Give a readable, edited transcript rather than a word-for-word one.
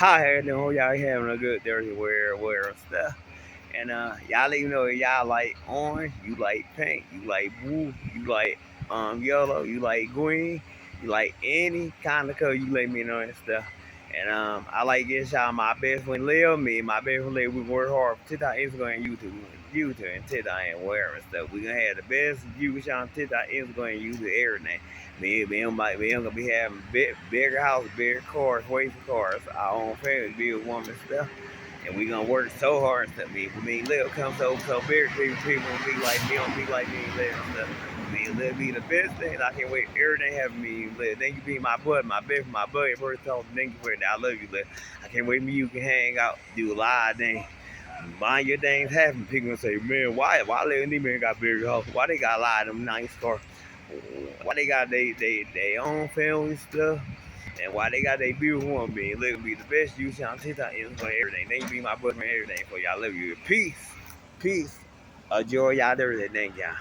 Hi, y'all having a good day wear and stuff. And y'all let me know if y'all like orange, you like pink, you like blue, you like yellow, you like green, you like any kind of color, you let me know and stuff. And I like this y'all my best friend Lil, me and my best friend Lil, we work hard for TikTok, Instagram, and YouTube and TikTok and where and stuff. We gonna have the best views on TikTok, Instagram, and YouTube, everything. Me and gonna be having bigger house, bigger cars, ways of cars, our own family, big woman stuff. And we gonna work so hard to me Lil come so big people will be like me don't be like me Lil stuff. Me Lil be the best thing I can't wait every day having me Lil. Thank you be my bud, my buddy first off, thank you for that. I love you Lil. I can't wait me you can hang out, do a lot of things. Mind your things happen. People gonna say, man, why Lil and these men got bigger house? Why they got a lot of them nice cars? Why they got they own family stuff? And why they got their beautiful woman being look be the best use on TikTok is for everything. They be my boyfriend everything for y'all. Love you. Peace. Peace. Joy y'all everything. Thank y'all.